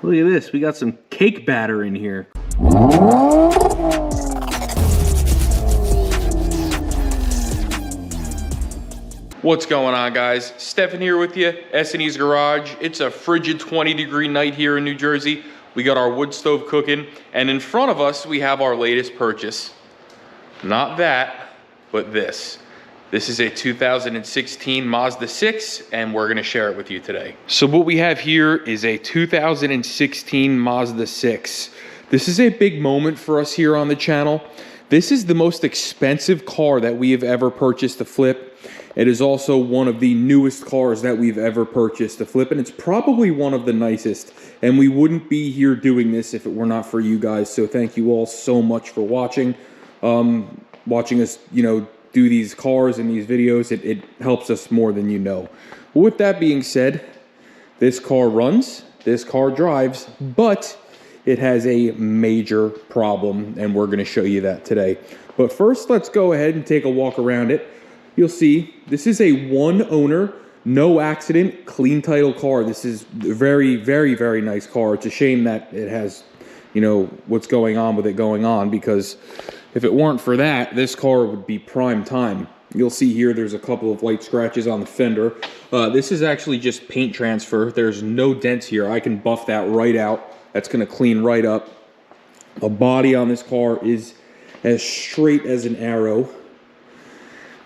Look at this, we got some cake batter in here. What's going on, guys? Stefan here with you, S&E's Garage. It's a frigid 20-degree night here in New Jersey. We got our wood stove cooking, and in front of us, we have our latest purchase. Not that, but this. This is a 2016 Mazda 6, and we're gonna share it with you today. So what we have here is a 2016 Mazda 6. This is a big moment for us here on the channel. This is the most expensive car that we have ever purchased to flip. It is also one of the newest cars that we've ever purchased to flip, and it's probably one of the nicest. And we wouldn't be here doing this if it were not for you guys. So thank you all so much for watching. Watching us, do these cars and these videos. It helps us more than you know. With that being said, this car runs, this car drives, but it has a major problem, and we're going to show you that today. But first, let's go ahead and take a walk around it. You'll see this is a one owner, no accident, clean title car. This is a very, very, very nice car. It's a shame that it has, what's going on with it going on, because if it weren't for that, this car would be prime time. You'll see here there's a couple of light scratches on the fender. This is actually just paint transfer. There's no dents here. I can buff that right out. That's going to clean right up. The body on this car is as straight as an arrow,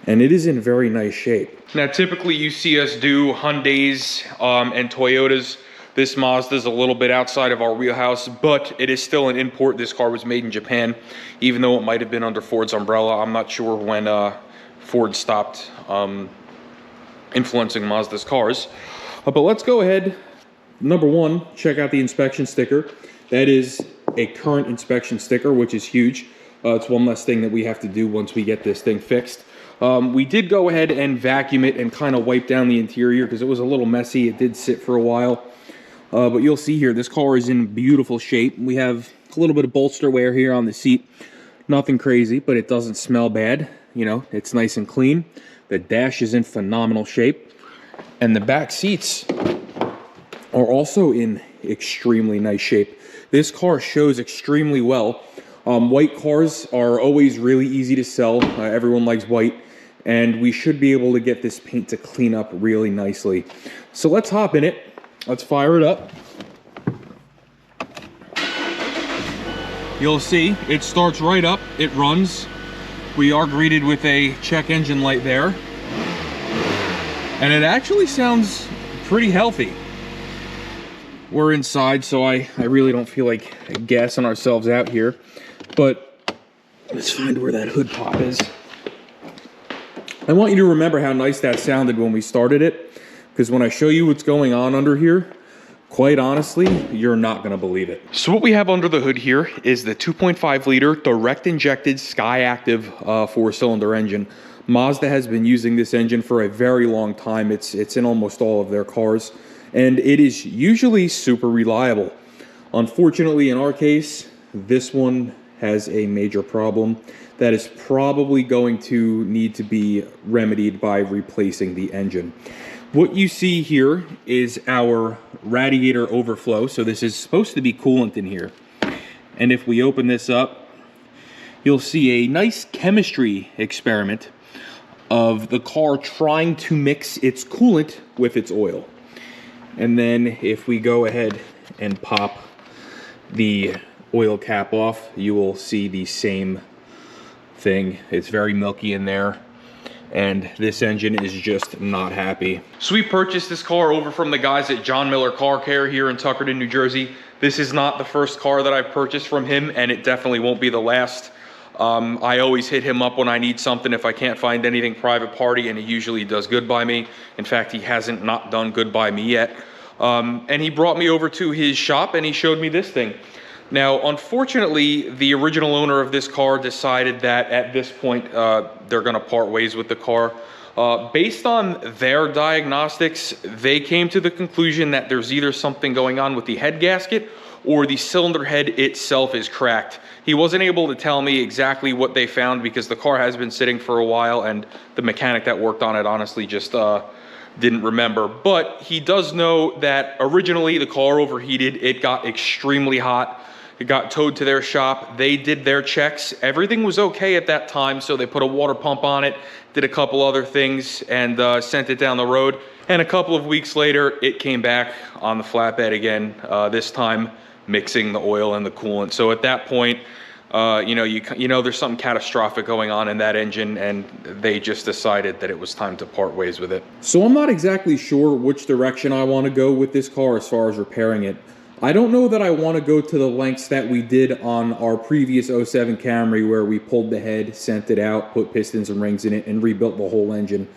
and it is in very nice shape. Now, typically you see us do Hyundais and Toyotas. This Mazda is a little bit outside of our wheelhouse, but it is still an import. This car was made in Japan, even though it might have been under Ford's umbrella. I'm not sure when Ford stopped influencing Mazda's cars. But let's go ahead. Number one, check out the inspection sticker. That is a current inspection sticker, which is huge. It's one less thing that we have to do once we get this thing fixed. We did go ahead and vacuum it and kind of wipe down the interior because it was a little messy. It did sit for a while. But you'll see here, this car is in beautiful shape. We have a little bit of bolster wear here on the seat. Nothing crazy, but it doesn't smell bad. It's nice and clean. The dash is in phenomenal shape. And the back seats are also in extremely nice shape. This car shows extremely well. White cars are always really easy to sell. Everyone likes white. And we should be able to get this paint to clean up really nicely. So let's hop in it. Let's fire it up. You'll see it starts right up, it runs. We are greeted with a check engine light there. And it actually sounds pretty healthy. We're inside, so I really don't feel like gassing ourselves out here. But let's find where that hood pop is. I want you to remember how nice that sounded when we started it. Because when I show you what's going on under here, quite honestly, you're not going to believe it. So what we have under the hood here is the 2.5 liter direct injected Sky Active 4-cylinder engine. Mazda has been using this engine for a very long time. It's in almost all of their cars, and it is usually super reliable. Unfortunately, in our case, this one has a major problem that is probably going to need to be remedied by replacing the engine. What you see here is our radiator overflow. So this is supposed to be coolant in here. And if we open this up, you'll see a nice chemistry experiment of the car trying to mix its coolant with its oil. And then if we go ahead and pop the oil cap off, you will see the same thing. It's very milky in there. And this engine is just not happy. So we purchased this car over from the guys at John Miller Car Care here in Tuckerton, New Jersey. This is not the first car that I've purchased from him, and it definitely won't be the last. I always hit him up when I need something if I can't find anything private party, and he usually does good by me. In fact, he hasn't not done good by me yet. And he brought me over to his shop and he showed me this thing. Now, unfortunately, the original owner of this car decided that at this point, they're gonna part ways with the car. Based on their diagnostics, they came to the conclusion that there's either something going on with the head gasket or the cylinder head itself is cracked. He wasn't able to tell me exactly what they found because the car has been sitting for a while, and the mechanic that worked on it honestly just didn't remember. But he does know that originally the car overheated. It got extremely hot. It got towed to their shop. They did their checks. Everything was okay at that time, so they put a water pump on it, did a couple other things, and sent it down the road. And a couple of weeks later, it came back on the flatbed again, this time mixing the oil and the coolant. So at that point, you know there's something catastrophic going on in that engine, and they just decided that it was time to part ways with it. So I'm not exactly sure which direction I want to go with this car as far as repairing it. I don't know that I want to go to the lengths that we did on our previous 07 Camry, where we pulled the head, sent it out, put pistons and rings in it, and rebuilt the whole engine.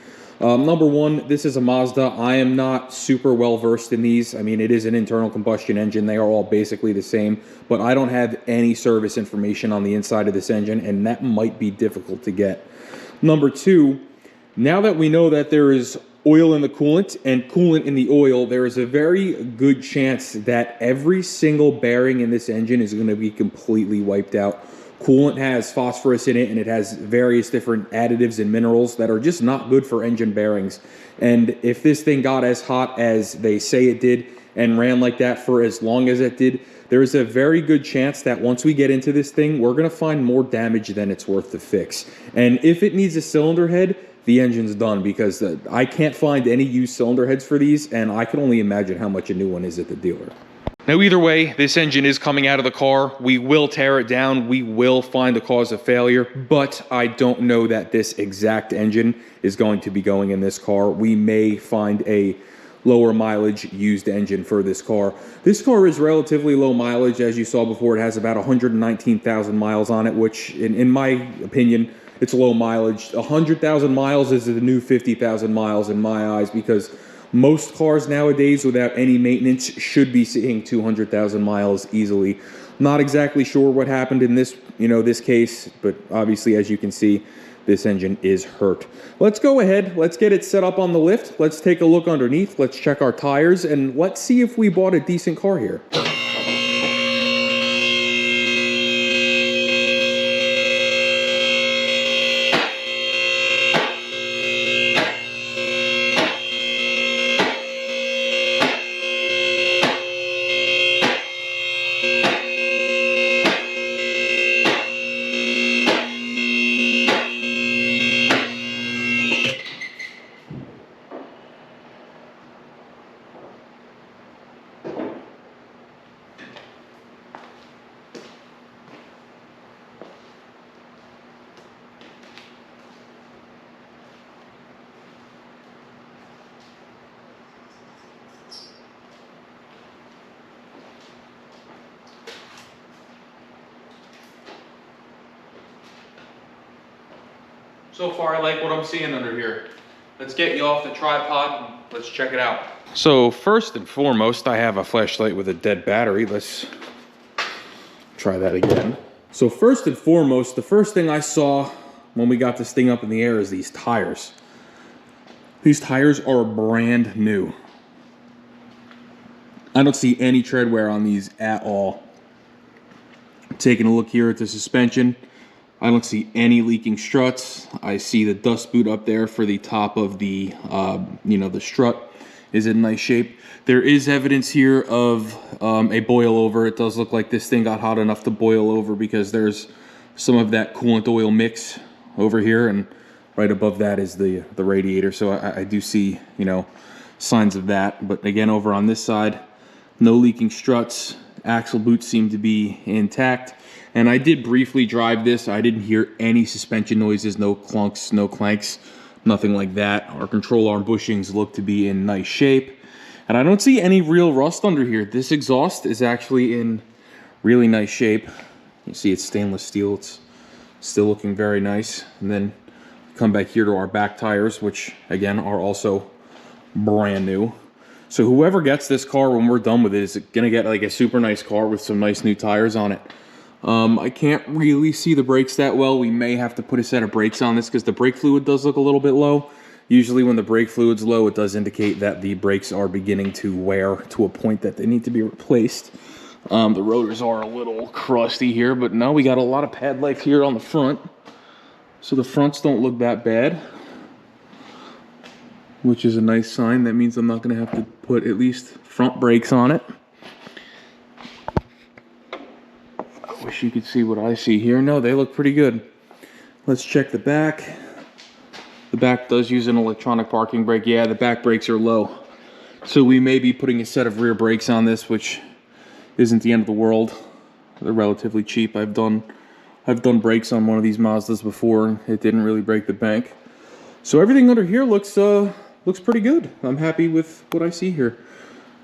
Number one, this is a Mazda. I am not super well versed in these. I mean, it is an internal combustion engine. They are all basically the same, but I don't have any service information on the inside of this engine, and that might be difficult to get. Number two, now that we know that there is oil in the coolant and coolant in the oil, there is a very good chance that every single bearing in this engine is going to be completely wiped out. Coolant has phosphorus in it, and it has various different additives and minerals that are just not good for engine bearings. And if this thing got as hot as they say it did and ran like that for as long as it did, there is a very good chance that once we get into this thing, we're going to find more damage than it's worth to fix. And if it needs a cylinder head, the engine's done, because I can't find any used cylinder heads for these, and I can only imagine how much a new one is at the dealer. Now, either way, this engine is coming out of the car. We will tear it down. We will find the cause of failure, but I don't know that this exact engine is going to be going in this car. We may find a lower mileage used engine for this car. This car is relatively low mileage. As you saw before, it has about 119,000 miles on it, which in my opinion, it's low mileage. 100,000 miles is the new 50,000 miles in my eyes, because most cars nowadays without any maintenance should be seeing 200,000 miles easily. Not exactly sure what happened in this, this case, but obviously, as you can see, this engine is hurt. Let's go ahead. Let's get it set up on the lift. Let's take a look underneath. Let's check our tires, and let's see if we bought a decent car here. So far, I like what I'm seeing under here. Let's get you off the tripod and let's check it out. So first and foremost, I have a flashlight with a dead battery. Let's try that again. So first and foremost, the first thing I saw when we got this thing up in the air is these tires. These tires are brand new. I don't see any tread wear on these at all. Taking a look here at the suspension, I don't see any leaking struts. I see the dust boot up there for the top of the, the strut is in nice shape. There is evidence here of a boil over. It does look like this thing got hot enough to boil over, because there's some of that coolant oil mix over here, and right above that is the radiator. So I do see, signs of that. But again, over on this side, no leaking struts. Axle boots seem to be intact. And I did briefly drive this. I didn't hear any suspension noises, no clunks, no clanks, nothing like that. Our control arm bushings look to be in nice shape. And I don't see any real rust under here. This exhaust is actually in really nice shape. You see it's stainless steel. It's still looking very nice. And then come back here to our back tires, which again are also brand new. So whoever gets this car when we're done with it is gonna get like a super nice car with some nice new tires on it. I can't really see the brakes that well. We may have to put a set of brakes on this, because the brake fluid does look a little bit low. Usually when the brake fluid's low, it does indicate that the brakes are beginning to wear to a point that they need to be replaced. The rotors are a little crusty here, but no, we got a lot of pad life here on the front. So the fronts don't look that bad. which is a nice sign. That means I'm not gonna have to put at least front brakes on it. I wish you could see what I see here. No, they look pretty good. Let's check the back. The back does use an electronic parking brake. Yeah, the back brakes are low. So we may be putting a set of rear brakes on this, which isn't the end of the world. They're relatively cheap. I've done brakes on one of these Mazdas before, and it didn't really break the bank. So everything under here looks pretty good. I'm happy with what I see here.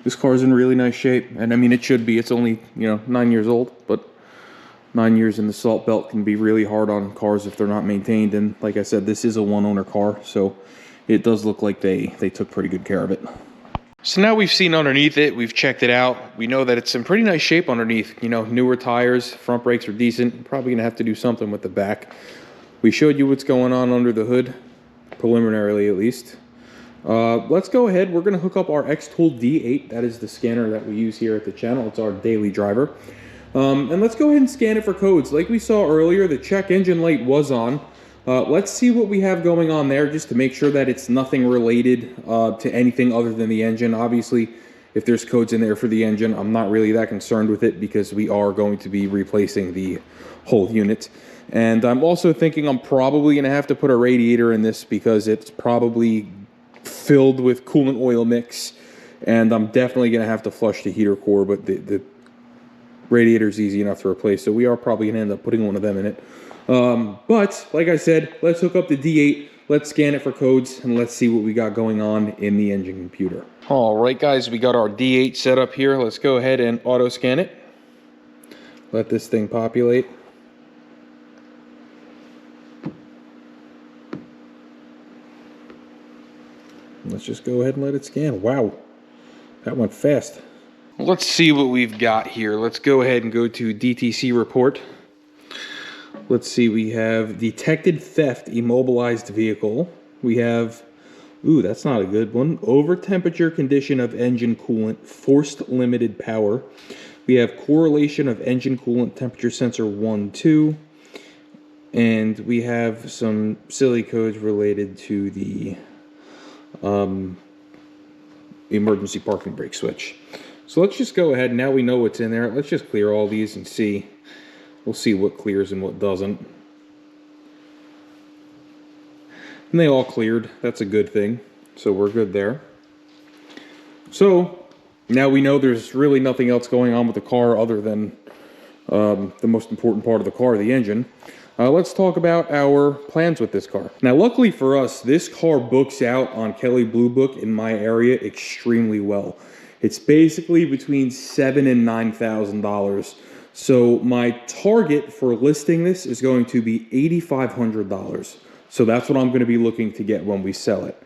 This car is in really nice shape, and I mean it should be. It's only 9 years old, but 9 years in the salt belt can be really hard on cars if they're not maintained. And like I said, this is a one-owner car, so it does look like they took pretty good care of it. So now we've seen underneath it, we've checked it out. We know that it's in pretty nice shape underneath. Newer tires, front brakes are decent. Probably gonna have to do something with the back. We showed you what's going on under the hood, preliminarily at least. Let's go ahead. We're gonna hook up our X-Tool D8. That is the scanner that we use here at the channel. It's our daily driver. And let's go ahead and scan it for codes. Like we saw earlier, the check engine light was on. Let's see what we have going on there, just to make sure that it's nothing related to anything other than the engine. Obviously, if there's codes in there for the engine, I'm not really that concerned with it because we are going to be replacing the whole unit. And I'm also thinking I'm probably going to have to put a radiator in this because it's probably filled with coolant oil mix. And I'm definitely going to have to flush the heater core, but the radiator is easy enough to replace. So we are probably going to end up putting one of them in it. But like I said, let's hook up the D8, let's scan it for codes, and let's see what we got going on in the engine computer. All right, guys, we got our D8 set up here. Let's go ahead and auto scan it. Let this thing populate. Let's just go ahead and let it scan. Wow, that went fast. Let's see what we've got here. Let's go ahead and go to DTC report. Let's see, we have detected theft, immobilized vehicle. We have, ooh, that's not a good one. Over temperature condition of engine coolant, forced limited power. We have correlation of engine coolant temperature sensor 1, 2. And we have some silly codes related to the emergency parking brake switch. So let's just go ahead. Now we know what's in there. Let's just clear all these and see. We'll see what clears and what doesn't. And they all cleared. That's a good thing. So we're good there. So now we know there's really nothing else going on with the car other than the most important part of the car, the engine. Let's talk about our plans with this car. Now, luckily for us, this car books out on Kelley Blue Book in my area extremely well. It's basically between $7,000 and $9,000. So my target for listing this is going to be $8,500. So that's what I'm going to be looking to get when we sell it.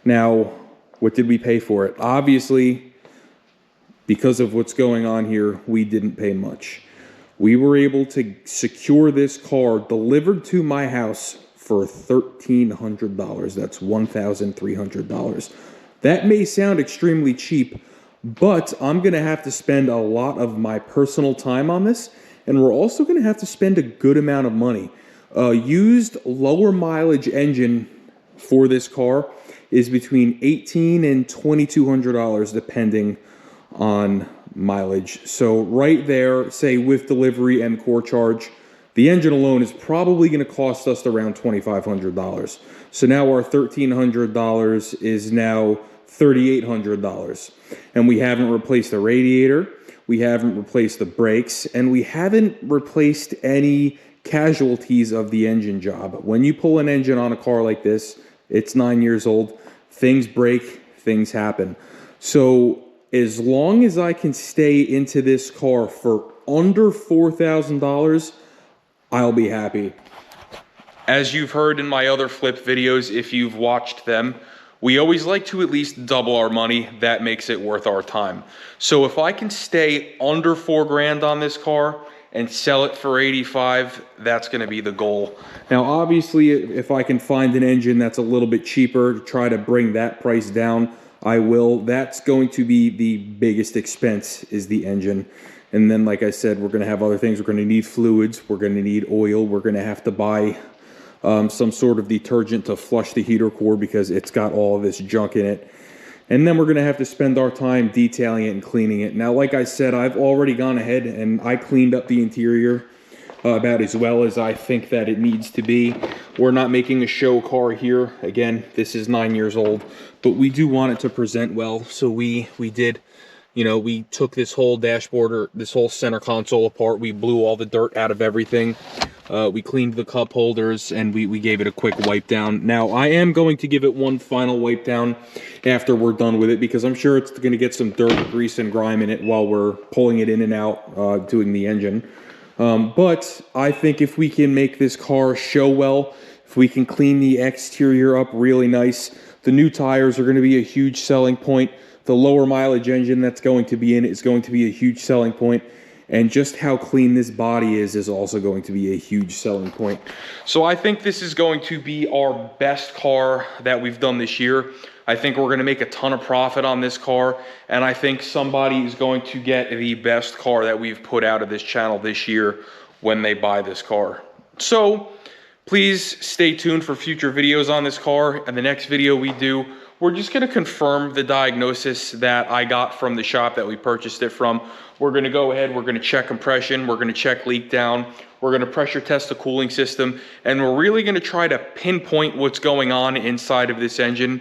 Now, what did we pay for it? Obviously, because of what's going on here, we didn't pay much. We were able to secure this car delivered to my house for $1,300. That's $1,300. That may sound extremely cheap, but I'm going to have to spend a lot of my personal time on this, and we're also going to have to spend a good amount of money. Used lower mileage engine for this car is between $1,800 and $2,200 depending on mileage. So right there, say with delivery and core charge, the engine alone is probably going to cost us around $2,500. So now our $1,300 is now $3,800. And we haven't replaced the radiator, we haven't replaced the brakes, and we haven't replaced any casualties of the engine job. When you pull an engine on a car like this, it's 9 years old, things break, things happen. So as long as I can stay into this car for under $4,000, I'll be happy. As you've heard in my other flip videos, if you've watched them, we always like to at least double our money. That makes it worth our time. So if I can stay under $4,000 on this car and sell it for 85, that's gonna be the goal. Now, obviously, if I can find an engine that's a little bit cheaper to try to bring that price down, I will. That's going to be the biggest expense, is the engine. And then, like I said, we're gonna have other things. We're gonna need fluids, we're gonna need oil, we're gonna have to buy some sort of detergent to flush the heater core because it's got all of this junk in it. And then we're going to have to spend our time detailing it and cleaning it. Now, like I said, I've already gone ahead and I cleaned up the interior about as well as I think that it needs to be. We're not making a show car here. Again, this is 9 years old, but we do want it to present well. So we did, you know, we took this whole dashboard or this whole center console apart. We blew all the dirt out of everything. We cleaned the cup holders and we gave it a quick wipe down. Now, I am going to give it one final wipe down after we're done with it because I'm sure it's going to get some dirt, grease, and grime in it while we're pulling it in and out, doing the engine. But I think if we can make this car show well, if we can clean the exterior up really nice, the new tires are going to be a huge selling point. The lower mileage engine that's going to be in it is going to be a huge selling point. And just how clean this body is also going to be a huge selling point. So I think this is going to be our best car that we've done this year. I think we're going to make a ton of profit on this car. And I think somebody is going to get the best car that we've put out of this channel this year when they buy this car. So please stay tuned for future videos on this car. And the next video we do, we're just going to confirm the diagnosis that I got from the shop that we purchased it from. We're going to go ahead, we're going to check compression, we're going to check leak down, we're going to pressure test the cooling system, and we're really going to try to pinpoint what's going on inside of this engine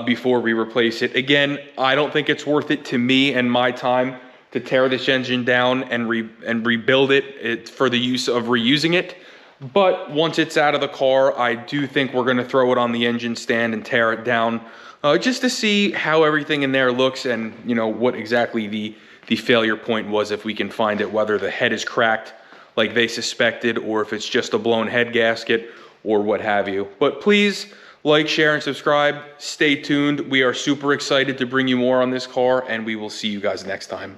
before we replace it. Again, I don't think it's worth it to me and my time to tear this engine down and rebuild it for the use of reusing it. But once it's out of the car, I do think we're going to throw it on the engine stand and tear it down just to see how everything in there looks and, you know, what exactly the failure point was, if we can find it, whether the head is cracked like they suspected or if it's just a blown head gasket or what have you. But please like, share, and subscribe. Stay tuned. We are super excited to bring you more on this car, and we will see you guys next time.